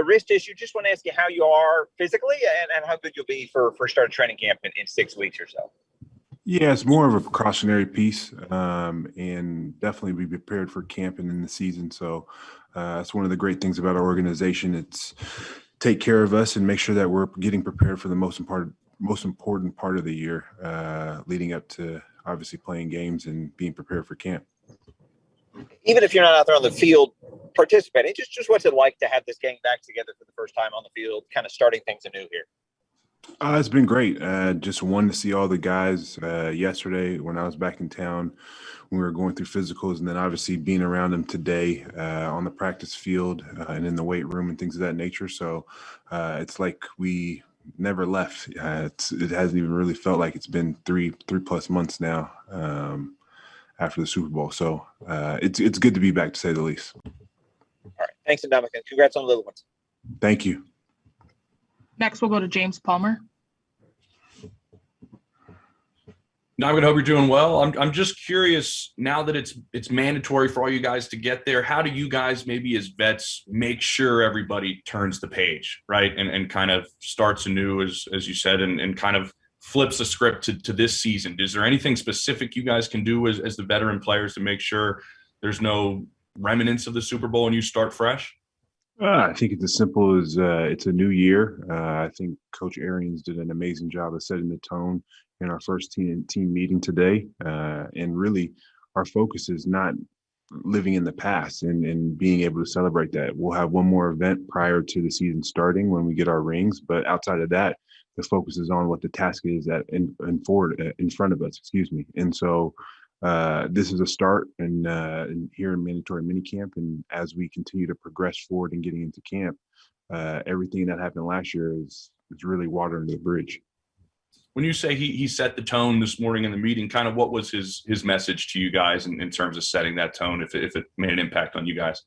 a wrist issue. Just want to ask you how you are physically and how good you'll be for start of training camp in 6 weeks or so. Yeah, it's more of a precautionary piece, and definitely be prepared for camp and in the season. So that's one of the great things about our organization. It's take care of us and make sure that we're getting prepared for the most important part of the year, leading up to obviously playing games and being prepared for camp. Even if you're not out there on the field participating, just what's it like to have this gang back together for the first time on the field, kind of starting things anew here? It's been great. Just wanted to see all the guys yesterday when I was back in town. We were going through physicals, and then obviously being around them today on the practice field and in the weight room and things of that nature. So it's like we never left. It hasn't even really felt like it's been three plus months now after the Super Bowl. So it's good to be back, to say the least. All right. Thanks, Ndamukong. Congrats on the little ones. Thank you. Next, we'll go to James Palmer. Now, I hope you're doing well. I'm just curious, now that it's mandatory for all you guys to get there, how do you guys maybe as vets make sure everybody turns the page, right, and kind of starts anew, as you said, and kind of flips the script to this season? Is there anything specific you guys can do as the veteran players to make sure there's no remnants of the Super Bowl and you start fresh? I think it's as simple as it's a new year. I think Coach Arians did an amazing job of setting the tone in our first team meeting today. And really, our focus is not living in the past and being able to celebrate that. We'll have one more event prior to the season starting when we get our rings. But outside of that, the focus is on what the task is in front of us. And so this is a start and here in mandatory minicamp, and as we continue to progress forward and getting into camp, everything that happened last year is really water under the bridge. When you say he set the tone this morning in the meeting, kind of what was his message to you guys in terms of setting that tone, if it made an impact on you guys?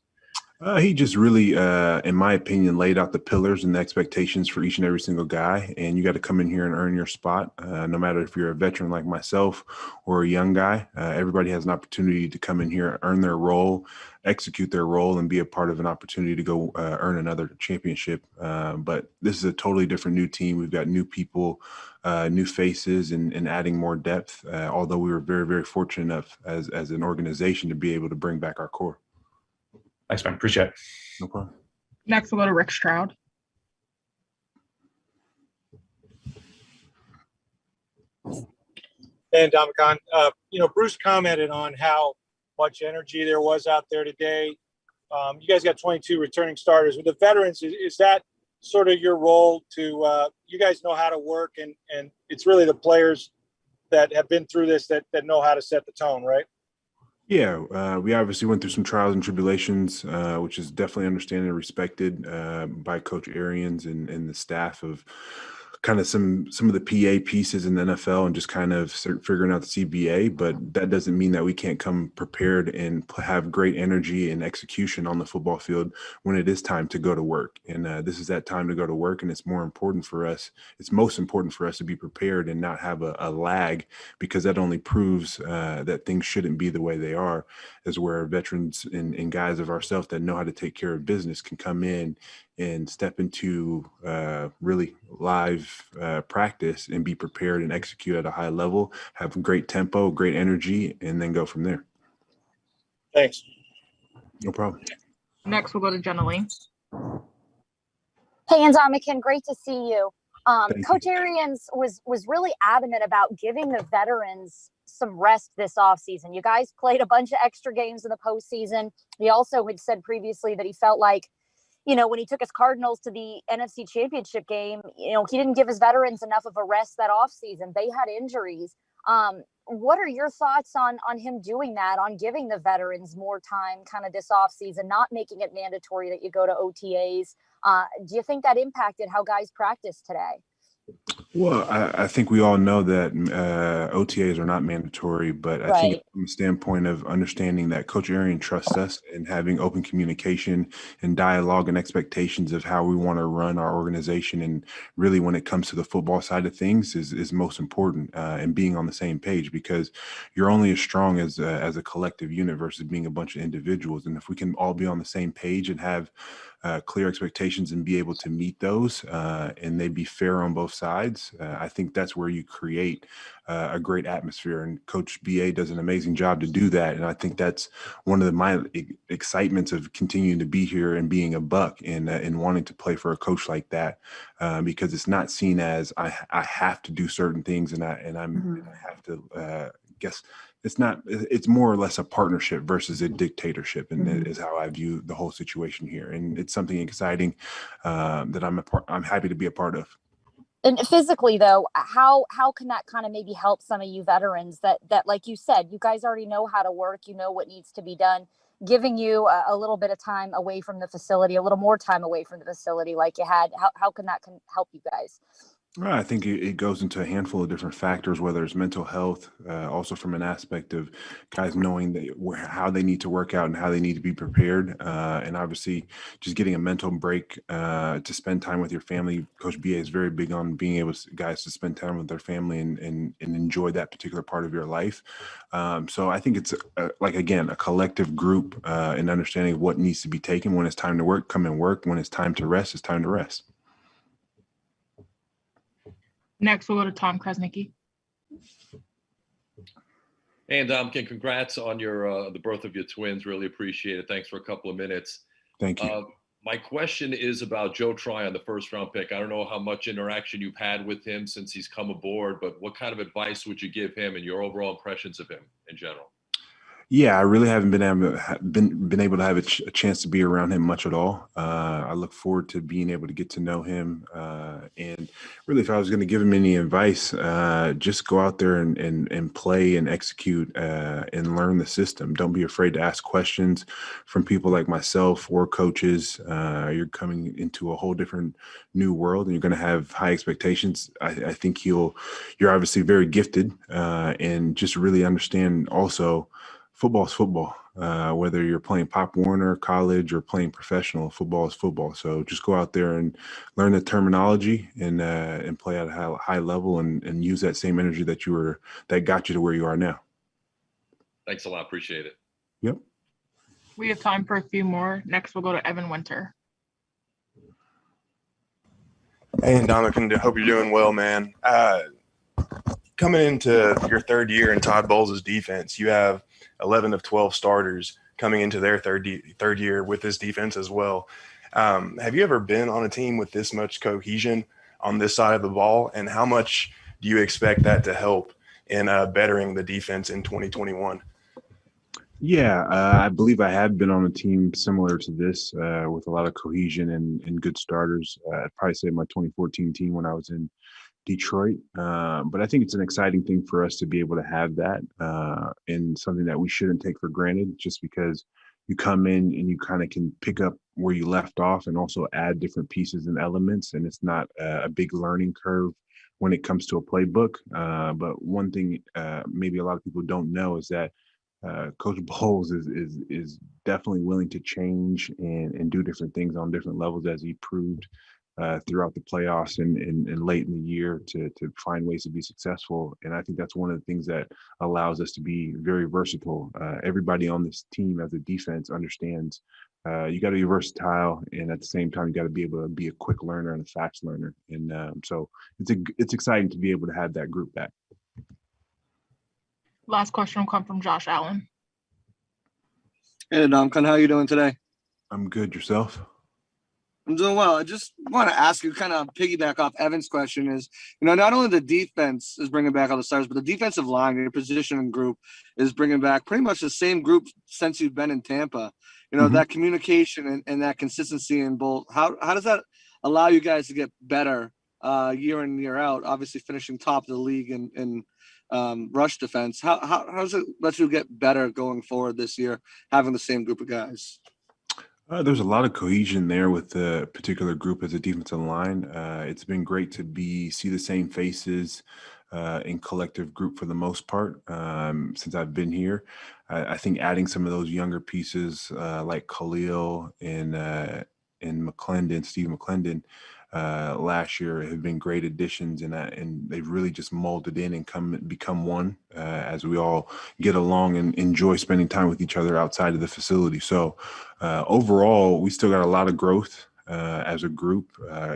He just really, in my opinion, laid out the pillars and the expectations for each and every single guy. And you got to come in here and earn your spot. No matter if you're a veteran like myself or a young guy, everybody has an opportunity to come in here, earn their role, execute their role, and be a part of an opportunity to go earn another championship. But this is a totally different new team. We've got new people, new faces, and adding more depth. Although we were very, very fortunate enough as an organization to be able to bring back our core. Thanks, man. Appreciate it. No problem. Next, we'll go to Rick Stroud. And Ndamukong, Bruce commented on how much energy there was out there today. You guys got 22 returning starters. With the veterans, is that sort of your role to you guys know how to work, and it's really the players that have been through this that know how to set the tone, right? Yeah, we obviously went through some trials and tribulations, which is definitely understood and respected by Coach Arians and the staff of kind of some of the PA pieces in the NFL and just kind of figuring out the CBA. But that doesn't mean that we can't come prepared and have great energy and execution on the football field when it is time to go to work. And this is that time to go to work, and it's more important for us. It's most important for us to be prepared and not have a lag, because that only proves that things shouldn't be the way they are, as where veterans and guys of ourselves that know how to take care of business can come in and step into really live practice and be prepared and execute at a high level, have great tempo, great energy, and then go from there. Thanks. No problem. Next, we'll go to Jenna Lee. Hey, Ndamukong, great to see you. Coach you. Arians was really adamant about giving the veterans some rest this offseason. You guys played a bunch of extra games in the postseason. He also had said previously that he felt like, when he took his Cardinals to the NFC Championship game, he didn't give his veterans enough of a rest that offseason. They had injuries. What are your thoughts on him doing that, on giving the veterans more time kind of this offseason, not making it mandatory that you go to OTAs? Do you think that impacted how guys practice today? Well, I think we all know that OTAs are not mandatory, but I think from a standpoint of understanding that Coach Arian trusts us and having open communication and dialogue and expectations of how we want to run our organization, and really when it comes to the football side of things is most important, and being on the same page, because you're only as strong as a collective unit versus being a bunch of individuals. And if we can all be on the same page and have clear expectations and be able to meet those, and they be fair on both sides. I think that's where you create a great atmosphere, and Coach BA does an amazing job to do that. And I think that's one of my excitements of continuing to be here and being a Buck and wanting to play for a coach like that, because it's not seen as I have to do certain things and I have to guess. It's more or less a partnership versus a dictatorship, and that is how I view the whole situation here. And it's something exciting that I'm happy to be a part of. And physically, though, how can that kind of maybe help some of you veterans that, like you said, you guys already know how to work, you know what needs to be done, giving you a little bit of time away from the facility, a little more time away from the facility like you had. How can that help you guys? Well, I think it goes into a handful of different factors, whether it's mental health, also from an aspect of guys knowing how they need to work out and how they need to be prepared. And obviously just getting a mental break to spend time with your family. Coach BA is very big on being able guys to spend time with their family and enjoy that particular part of your life. So I think it's again, a collective group and understanding what needs to be taken. When it's time to work, come and work. When it's time to rest, it's time to rest. Next, we'll go to Tom Kresnicki. And Ndamukong, congrats on the birth of your twins. Really appreciate it. Thanks for a couple of minutes. Thank you. My question is about Joe Tryon, the first-round pick. I don't know how much interaction you've had with him since he's come aboard, but what kind of advice would you give him and your overall impressions of him in general? Yeah, I really haven't been able to have a chance to be around him much at all. I look forward to being able to get to know him. And really, if I was going to give him any advice, just go out there and play and execute and learn the system. Don't be afraid to ask questions from people like myself or coaches. You're coming into a whole different new world, and you're going to have high expectations. I think you're obviously very gifted, and just really understand also. Football is football, whether you're playing Pop Warner, college, or playing professional. Football is football. So just go out there and learn the terminology and play at a high level and use that same energy that got you to where you are now. Thanks a lot. Appreciate it. Yep. We have time for a few more. Next, we'll go to Evan Winter. Hey, Ndamukong, hope you're doing well, man. Coming into your third year in Todd Bowles' defense, you have 11 of 12 starters coming into their third year with this defense as well. Have you ever been on a team with this much cohesion on this side of the ball, and how much do you expect that to help in bettering the defense in 2021? Yeah, I believe I had been on a team similar to this with a lot of cohesion and good starters. I'd probably say my 2014 team when I was in Detroit. But I think it's an exciting thing for us to be able to have that and something that we shouldn't take for granted, just because you come in and you kind of can pick up where you left off and also add different pieces and elements. And it's not a big learning curve when it comes to a playbook. But one thing maybe a lot of people don't know is that Coach Bowles is definitely willing to change and do different things on different levels, as he proved throughout the playoffs and late in the year to find ways to be successful. And I think that's one of the things that allows us to be very versatile. Everybody on this team as a defense understands you got to be versatile, and at the same time, you got to be able to be a quick learner and a fast learner. And so it's exciting to be able to have that group back. Last question will come from Josh Allen. Hey, Ndamukong, how are you doing today? I'm good. Yourself? I'm doing well. I just want to ask you, kind of piggyback off Evan's question, is, not only the defense is bringing back all the stars, but the defensive line, your positioning group, is bringing back pretty much the same group since you've been in Tampa. That communication and that consistency in both. How does that allow you guys to get better year in, year out, obviously finishing top of the league in rush defense? How does it let you get better going forward this year, having the same group of guys? There's a lot of cohesion there with the particular group as a defensive line. It's been great to see the same faces in collective group for the most part since I've been here. I think adding some of those younger pieces like Khalil and Steve McClendon, last year have been great additions, and they've really just molded in and become one as we all get along and enjoy spending time with each other outside of the facility. So overall, we still got a lot of growth as a group,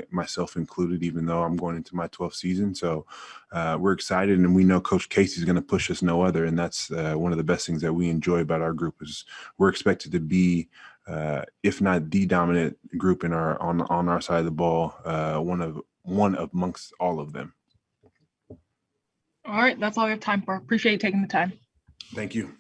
myself included, even though I'm going into my 12th season. So we're excited, and we know Coach Casey's going to push us no other. And that's one of the best things that we enjoy about our group is we're expected to be, if not the dominant group on our side of the ball, one amongst all of them. All right, that's all we have time for. Appreciate you taking the time. Thank you.